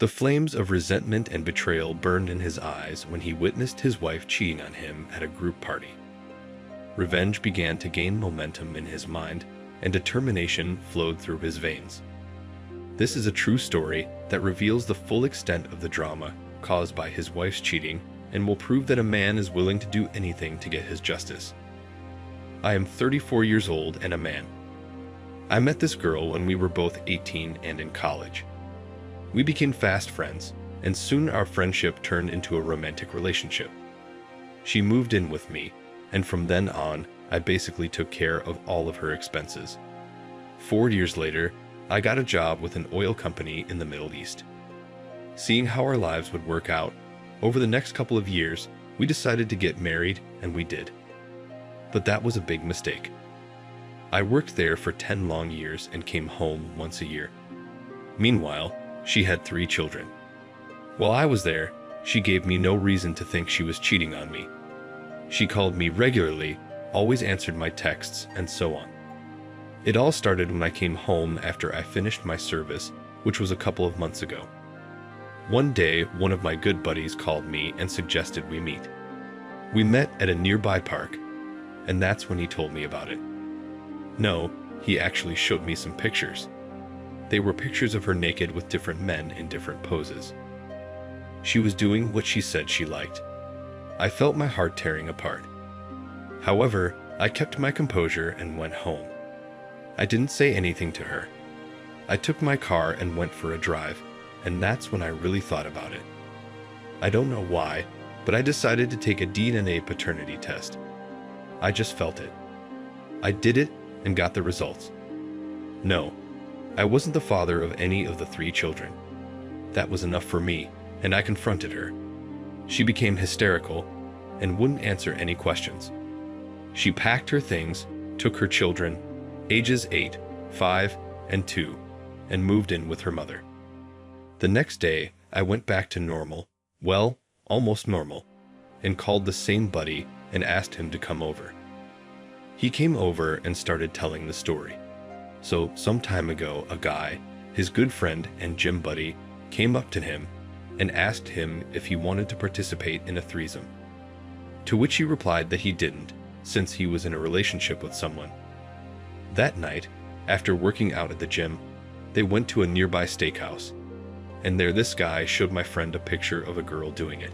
The flames of resentment and betrayal burned in his eyes when he witnessed his wife cheating on him at a group party. Revenge began to gain momentum in his mind, and determination flowed through his veins. This is a true story that reveals the full extent of the drama caused by his wife's cheating and will prove that a man is willing to do anything to get his justice. I am 34 years old and a man. I met this girl when we were both 18 and in college. We became fast friends, and soon our friendship turned into a romantic relationship. She moved in with me, and from then on, I basically took care of all of her expenses. 4 years later, I got a job with an oil company in the Middle East. Seeing how our lives would work out, over the next couple of years, we decided to get married, and we did. But that was a big mistake. I worked there for 10 long years and came home once a year. Meanwhile, she had 3 children. While I was there, she gave me no reason to think she was cheating on me. She called me regularly, always answered my texts, and so on. It all started when I came home after I finished my service, which was a couple of months ago. One day, one of my good buddies called me and suggested we meet. We met at a nearby park, and that's when he told me about it. No, he actually showed me some pictures. They were pictures of her naked with different men in different poses. She was doing what she said she liked. I felt my heart tearing apart. However, I kept my composure and went home. I didn't say anything to her. I took my car and went for a drive, and that's when I really thought about it. I don't know why, but I decided to take a DNA paternity test. I just felt it. I did it and got the results. No, I wasn't the father of any of the 3 children. That was enough for me, and I confronted her. She became hysterical and wouldn't answer any questions. She packed her things, took her children, ages 8, 5, and 2, and moved in with her mother. The next day, I went back to normal, well, almost normal, and called the same buddy and asked him to come over. He came over and started telling the story. So, some time ago, a guy, his good friend and gym buddy, came up to him and asked him if he wanted to participate in a threesome. To which he replied that he didn't, since he was in a relationship with someone. That night, after working out at the gym, they went to a nearby steakhouse, and there this guy showed my friend a picture of a girl doing it.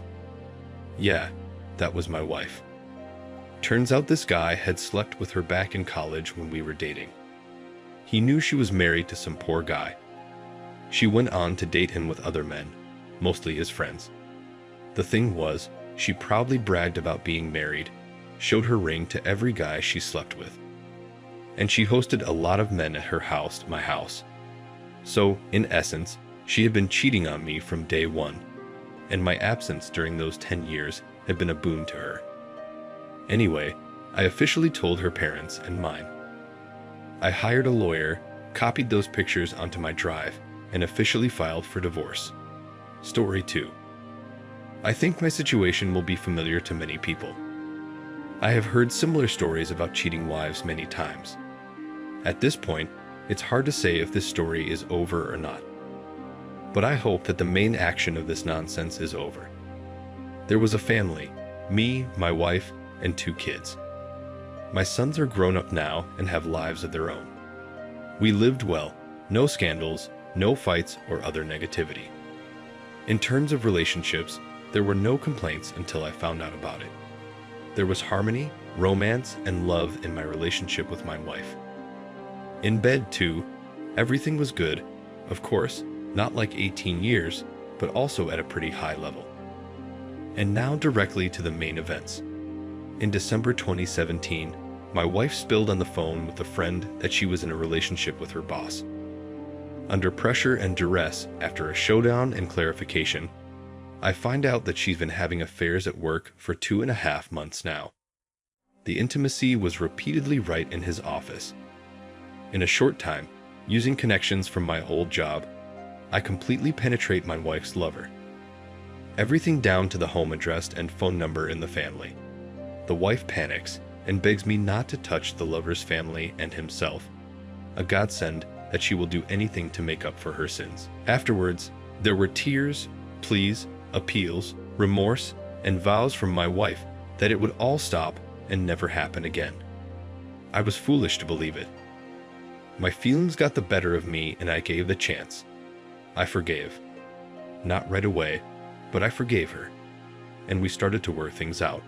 Yeah, that was my wife. Turns out this guy had slept with her back in college when we were dating. He knew she was married to some poor guy. She went on to date him with other men, mostly his friends. The thing was, she proudly bragged about being married, showed her ring to every guy she slept with. And she hosted a lot of men at her house, my house. So, in essence, she had been cheating on me from day one, and my absence during those 10 years had been a boon to her. Anyway, I officially told her parents and mine. I hired a lawyer, copied those pictures onto my drive, and officially filed for divorce. Story 2. I think my situation will be familiar to many people. I have heard similar stories about cheating wives many times. At this point, it's hard to say if this story is over or not. But I hope that the main action of this nonsense is over. There was a family, me, my wife, and 2 kids. My sons are grown up now and have lives of their own. We lived well, no scandals, no fights or other negativity. In terms of relationships, there were no complaints until I found out about it. There was harmony, romance, and love in my relationship with my wife. In bed, too, everything was good, of course, not like 18 years, but also at a pretty high level. And now directly to the main events. In December 2017, my wife spilled on the phone with a friend that she was in a relationship with her boss. Under pressure and duress, after a showdown and clarification, I find out that she's been having affairs at work for 2.5 months now. The intimacy was repeatedly right in his office. In a short time, using connections from my old job, I completely penetrate my wife's lover. Everything down to the home address and phone number in the family. The wife panics and begs me not to touch the lover's family and himself, a godsend that she will do anything to make up for her sins. Afterwards, There were tears, pleas, appeals, remorse, and vows from my wife that it would all stop and never happen again. I was foolish to believe it. My feelings got the better of me and I gave the chance. I forgave. Not right away, but I forgave her. And we started to work things out.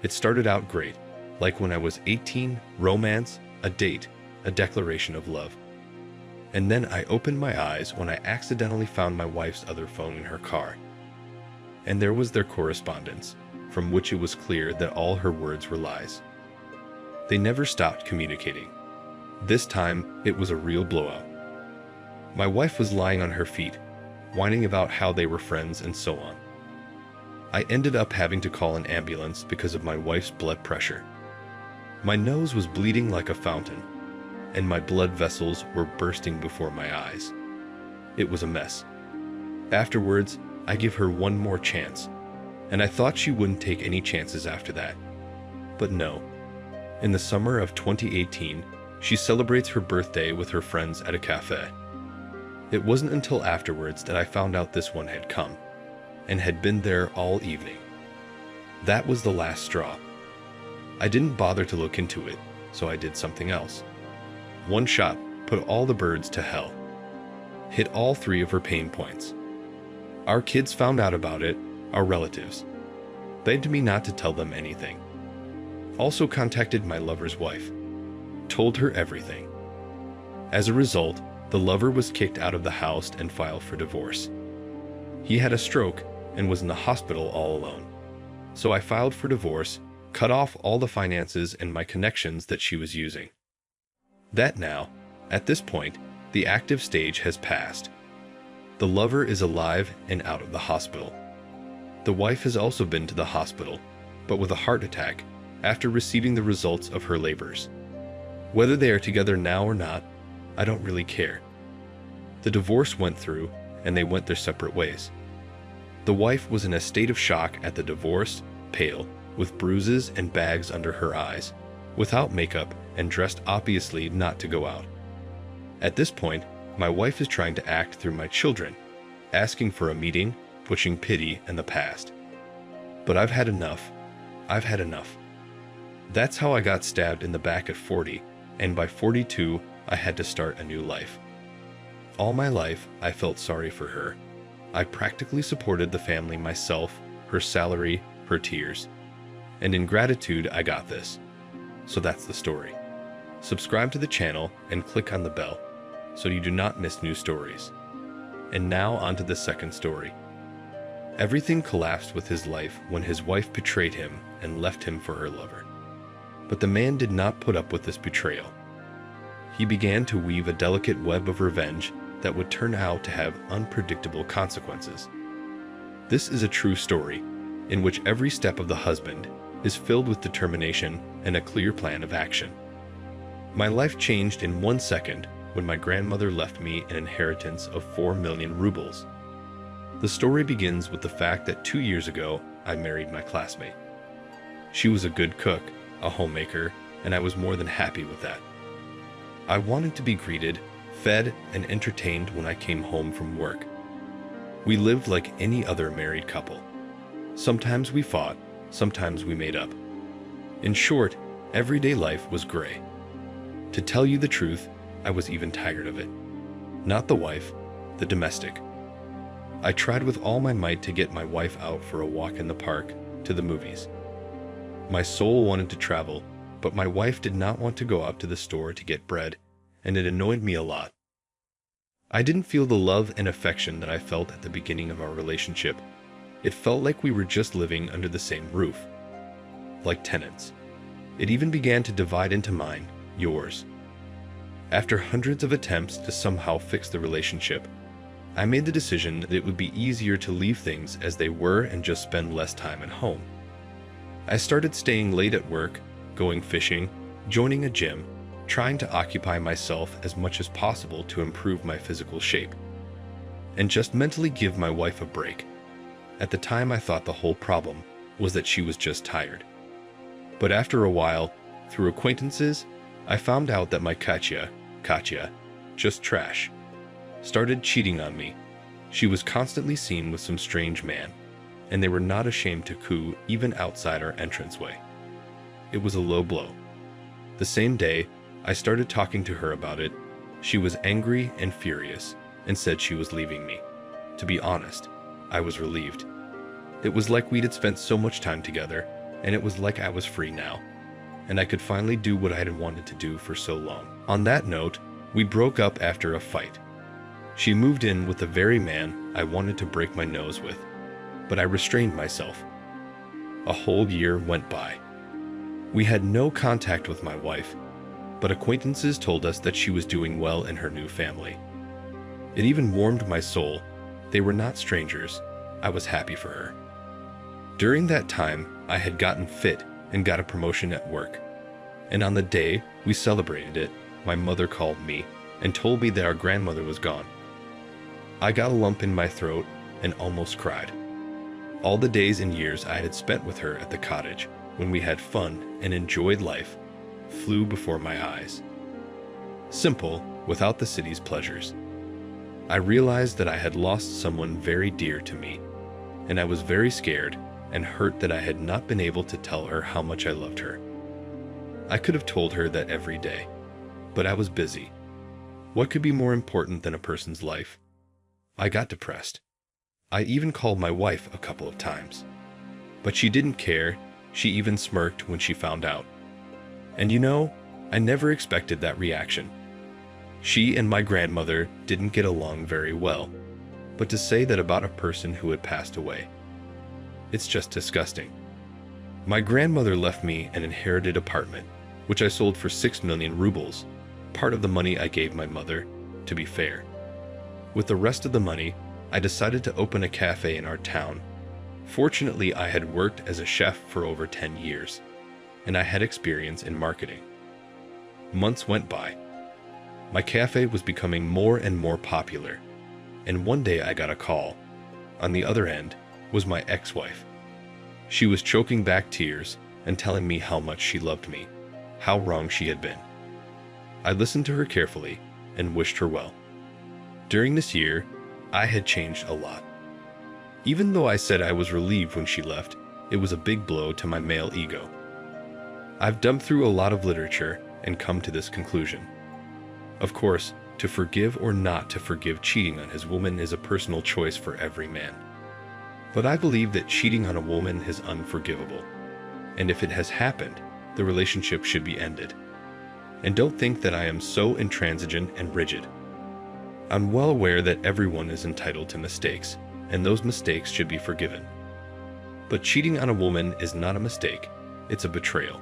It started out great, like when I was 18, romance, a date, a declaration of love. And then I opened my eyes when I accidentally found my wife's other phone in her car. And there was their correspondence, from which it was clear that all her words were lies. They never stopped communicating. This time, it was a real blowout. My wife was lying on her feet, whining about how they were friends and so on. I ended up having to call an ambulance because of my wife's blood pressure. My nose was bleeding like a fountain, and my blood vessels were bursting before my eyes. It was a mess. Afterwards, I gave her one more chance, and I thought she wouldn't take any chances after that. But no. In the summer of 2018, she celebrates her birthday with her friends at a cafe. It wasn't until afterwards that I found out this one had come, and had been there all evening. That was the last straw. I didn't bother to look into it, so I did something else. One shot put all the birds to hell. Hit all 3 of her pain points. Our kids found out about it, our relatives. Begged me not to tell them anything. Also contacted my lover's wife. Told her everything. As a result, the lover was kicked out of the house and filed for divorce. He had a stroke and was in the hospital all alone. So I filed for divorce, cut off all the finances and my connections that she was using. That now, at this point, the active stage has passed. The lover is alive and out of the hospital. The wife has also been to the hospital, but with a heart attack after receiving the results of her labors. Whether they are together now or not, I don't really care. The divorce went through, and they went their separate ways. The wife was in a state of shock at the divorce, pale, with bruises and bags under her eyes, without makeup and dressed obviously not to go out. At this point, my wife is trying to act through my children, asking for a meeting, pushing pity and the past. But I've had enough. I've had enough. That's how I got stabbed in the back at 40, and by 42, I had to start a new life. All my life, I felt sorry for her. I practically supported the family myself, her salary, her tears. And in gratitude, I got this. So that's the story. Subscribe to the channel and click on the bell so you do not miss new stories. And now on to the second story. Everything collapsed with his life when his wife betrayed him and left him for her lover. But the man did not put up with this betrayal. He began to weave a delicate web of revenge that would turn out to have unpredictable consequences. This is a true story in which every step of the husband is filled with determination and a clear plan of action. My life changed in 1 second when my grandmother left me an inheritance of 4 million rubles. The story begins with the fact that 2 years ago, I married my classmate. She was a good cook, a homemaker, and I was more than happy with that. I wanted to be greeted, fed, and entertained when I came home from work. We lived like any other married couple. Sometimes we fought, sometimes we made up. In short, everyday life was gray. To tell you the truth, I was even tired of it. Not the wife, the domestic. I tried with all my might to get my wife out for a walk in the park, to the movies. My soul wanted to travel, but my wife did not want to go out to the store to get bread, and it annoyed me a lot. I didn't feel the love and affection that I felt at the beginning of our relationship. It felt like we were just living under the same roof. Like tenants. It even began to divide into mine, yours. After hundreds of attempts to somehow fix the relationship, I made the decision that it would be easier to leave things as they were and just spend less time at home. I started staying late at work, going fishing, joining a gym, trying to occupy myself as much as possible to improve my physical shape, and just mentally give my wife a break. At the time, I thought the whole problem was that she was just tired. But after a while, through acquaintances, I found out that my Katya, just trash, started cheating on me, She was constantly seen with some strange man, and they were not ashamed to coo even outside our entranceway. It was a low blow. The same day, I started talking to her about it. She was angry and furious and said she was leaving me. To be honest, I was relieved. It was like we'd spent so much time together, and it was like I was free now, and I could finally do what I had wanted to do for so long. On that note, we broke up after a fight. She moved in with the very man I wanted to break my nose with, but I restrained myself. A whole year went by. We had no contact with my wife, but acquaintances told us that she was doing well in her new family. It even warmed my soul. They were not strangers. I was happy for her. During that time, I had gotten fit and got a promotion at work. And on the day we celebrated it, my mother called me and told me that our grandmother was gone. I got a lump in my throat and almost cried. All the days and years I had spent with her at the cottage, when we had fun and enjoyed life, flew before my eyes. Simple, without the city's pleasures. I realized that I had lost someone very dear to me, and I was very scared and hurt that I had not been able to tell her how much I loved her. I could have told her that every day, but I was busy. What could be more important than a person's life? I got depressed. I even called my wife a couple of times, but she didn't care. She even smirked when she found out. And you know, I never expected that reaction. She and my grandmother didn't get along very well, but to say that about a person who had passed away, it's just disgusting. My grandmother left me an inherited apartment, which I sold for 6 million rubles, part of the money I gave my mother, to be fair. With the rest of the money, I decided to open a cafe in our town. Fortunately, I had worked as a chef for over 10 years, and I had experience in marketing. Months went by. My cafe was becoming more and more popular, and one day I got a call. On the other end was my ex-wife. She was choking back tears and telling me how much she loved me, how wrong she had been. I listened to her carefully and wished her well. During this year, I had changed a lot. Even though I said I was relieved when she left, it was a big blow to my male ego. I've dumped through a lot of literature and come to this conclusion. Of course, to forgive or not to forgive cheating on his woman is a personal choice for every man. But I believe that cheating on a woman is unforgivable. And if it has happened, the relationship should be ended. And don't think that I am so intransigent and rigid. I'm well aware that everyone is entitled to mistakes, and those mistakes should be forgiven. But cheating on a woman is not a mistake, it's a betrayal.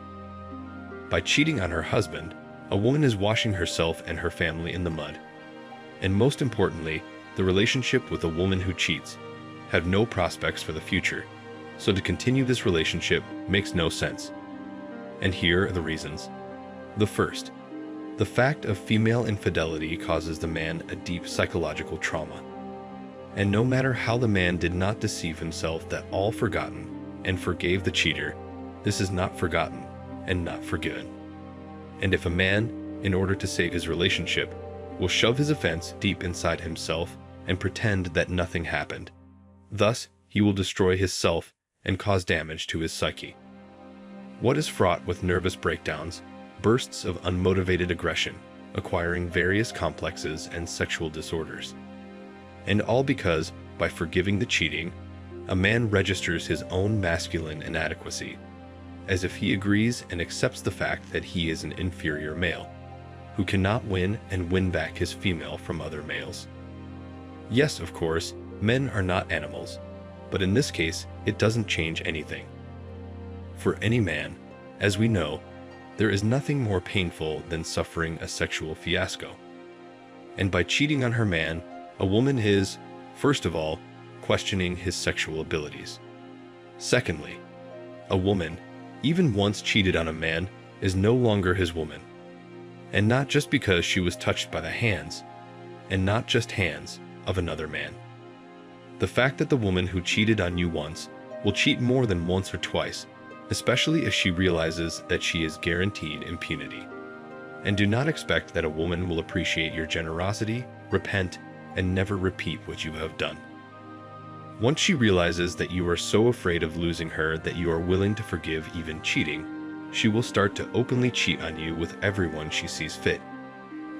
By cheating on her husband, a woman is washing herself and her family in the mud. And most importantly, the relationship with a woman who cheats have no prospects for the future, so to continue this relationship makes no sense. And here are the reasons. The first, the fact of female infidelity causes the man a deep psychological trauma. And no matter how the man did not deceive himself that all forgotten and forgave the cheater, this is not forgotten and not forgiven. And if a man, in order to save his relationship, will shove his offense deep inside himself and pretend that nothing happened, thus he will destroy his self and cause damage to his psyche. What is fraught with nervous breakdowns, bursts of unmotivated aggression, acquiring various complexes and sexual disorders? And all because, by forgiving the cheating, a man registers his own masculine inadequacy, as if he agrees and accepts the fact that he is an inferior male, who cannot win and win back his female from other males. Yes, of course, men are not animals, but in this case, it doesn't change anything. For any man, as we know, there is nothing more painful than suffering a sexual fiasco. And by cheating on her man, a woman is, first of all, questioning his sexual abilities. Secondly, a woman, even once cheated on a man, is no longer his woman. And not just because she was touched by the hands, and not just hands, of another man. The fact that the woman who cheated on you once will cheat more than once or twice, especially if she realizes that she is guaranteed impunity. And do not expect that a woman will appreciate your generosity, repent, and never repeat what you have done. Once she realizes that you are so afraid of losing her that you are willing to forgive even cheating, she will start to openly cheat on you with everyone she sees fit,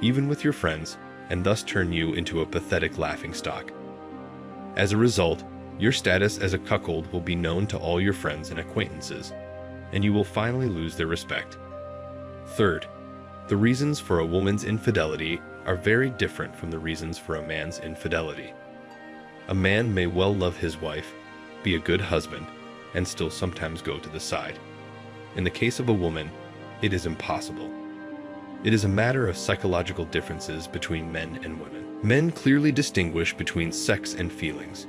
even with your friends, and thus turn you into a pathetic laughingstock. As a result, your status as a cuckold will be known to all your friends and acquaintances, and you will finally lose their respect. Third, the reasons for a woman's infidelity are very different from the reasons for a man's infidelity. A man may well love his wife, be a good husband, and still sometimes go to the side. In the case of a woman, it is impossible. It is a matter of psychological differences between men and women. Men clearly distinguish between sex and feelings,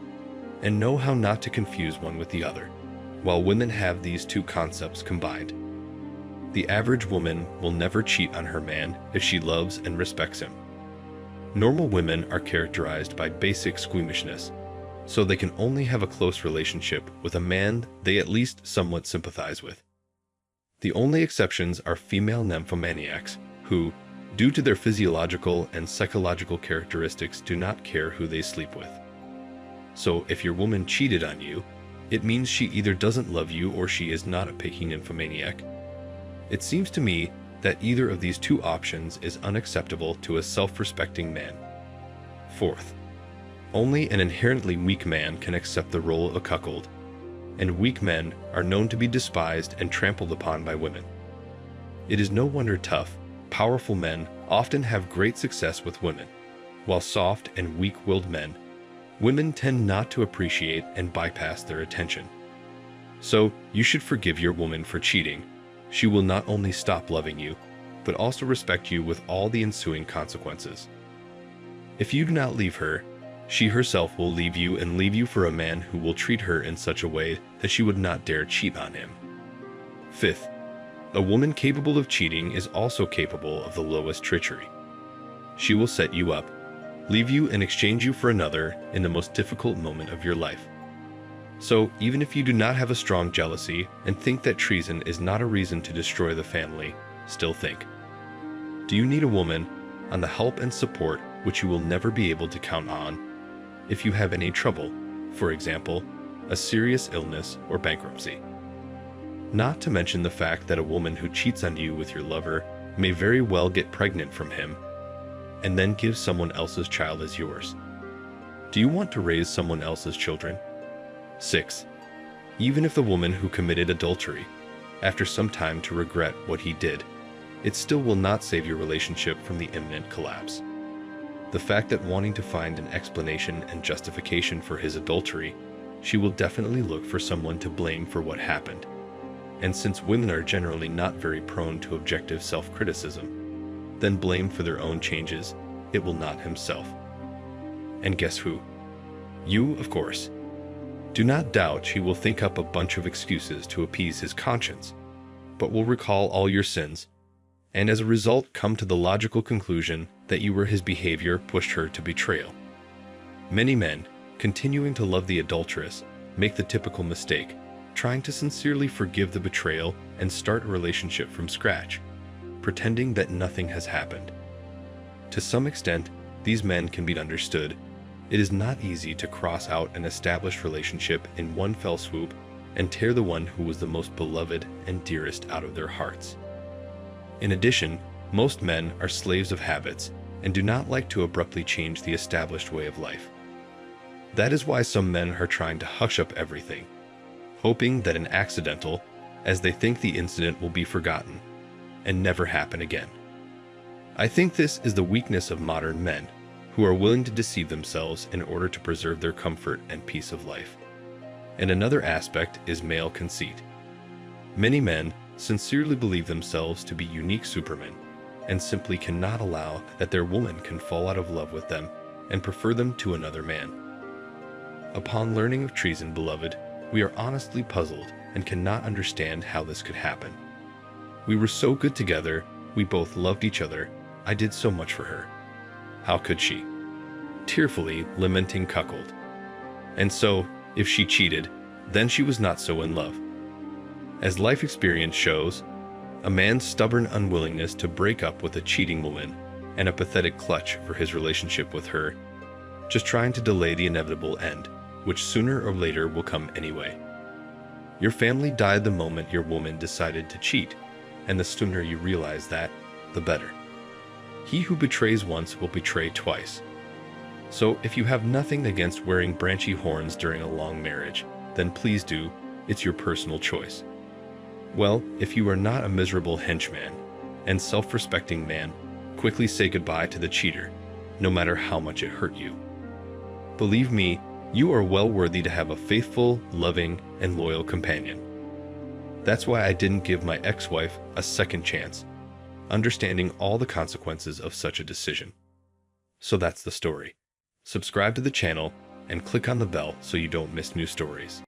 and know how not to confuse one with the other, while women have these two concepts combined. The average woman will never cheat on her man if she loves and respects him. Normal women are characterized by basic squeamishness, so they can only have a close relationship with a man they at least somewhat sympathize with. The only exceptions are female nymphomaniacs, who, due to their physiological and psychological characteristics, do not care who they sleep with. So if your woman cheated on you, it means she either doesn't love you or she is not a picky nymphomaniac. It seems to me that either of these two options is unacceptable to a self-respecting man. Fourth, only an inherently weak man can accept the role of a cuckold, and weak men are known to be despised and trampled upon by women. It is no wonder tough, powerful men often have great success with women, while soft and weak-willed men, women tend not to appreciate and bypass their attention. So you should forgive your woman for cheating. She will not only stop loving you, but also respect you with all the ensuing consequences. If you do not leave her, she herself will leave you and leave you for a man who will treat her in such a way that she would not dare cheat on him. Fifth, a woman capable of cheating is also capable of the lowest treachery. She will set you up, leave you and exchange you for another in the most difficult moment of your life. So even if you do not have a strong jealousy and think that treason is not a reason to destroy the family, still think. Do you need a woman on the help and support which you will never be able to count on if you have any trouble, for example, a serious illness or bankruptcy? Not to mention the fact that a woman who cheats on you with your lover may very well get pregnant from him and then give someone else's child as yours. Do you want to raise someone else's children? 6. Even if the woman who committed adultery, after some time to regret what he did, it still will not save your relationship from the imminent collapse. The fact that wanting to find an explanation and justification for his adultery, she will definitely look for someone to blame for what happened. And since women are generally not very prone to objective self-criticism, then blame for their own changes, it will not himself. And guess who? You, of course. Do not doubt he will think up a bunch of excuses to appease his conscience, but will recall all your sins, and as a result come to the logical conclusion that you were his behavior pushed her to betrayal. Many men, continuing to love the adulteress, make the typical mistake, trying to sincerely forgive the betrayal and start a relationship from scratch, pretending that nothing has happened. To some extent, these men can be understood. It is not easy to cross out an established relationship in one fell swoop and tear the one who was the most beloved and dearest out of their hearts. In addition, most men are slaves of habits and do not like to abruptly change the established way of life. That is why some men are trying to hush up everything, hoping that an accidental, as they think the incident will be forgotten and never happen again. I think this is the weakness of modern men, who are willing to deceive themselves in order to preserve their comfort and peace of life. And another aspect is male conceit. Many men sincerely believe themselves to be unique supermen and simply cannot allow that their woman can fall out of love with them and prefer them to another man. Upon learning of treason, beloved, we are honestly puzzled and cannot understand how this could happen. We were so good together, we both loved each other, I did so much for her. How could she? Tearfully lamenting cuckold. And so, if she cheated, then she was not so in love. As life experience shows, a man's stubborn unwillingness to break up with a cheating woman and a pathetic clutch for his relationship with her just trying to delay the inevitable end, which sooner or later will come anyway. Your family died the moment your woman decided to cheat, and the sooner you realize that, the better. He who betrays once will betray twice. So if you have nothing against wearing branchy horns during a long marriage, then please do. It's your personal choice. Well, if you are not a miserable henchman and self-respecting man, quickly say goodbye to the cheater, no matter how much it hurt you. Believe me, you are well worthy to have a faithful, loving, and loyal companion. That's why I didn't give my ex-wife a second chance, understanding all the consequences of such a decision. So that's the story. Subscribe to the channel and click on the bell so you don't miss new stories.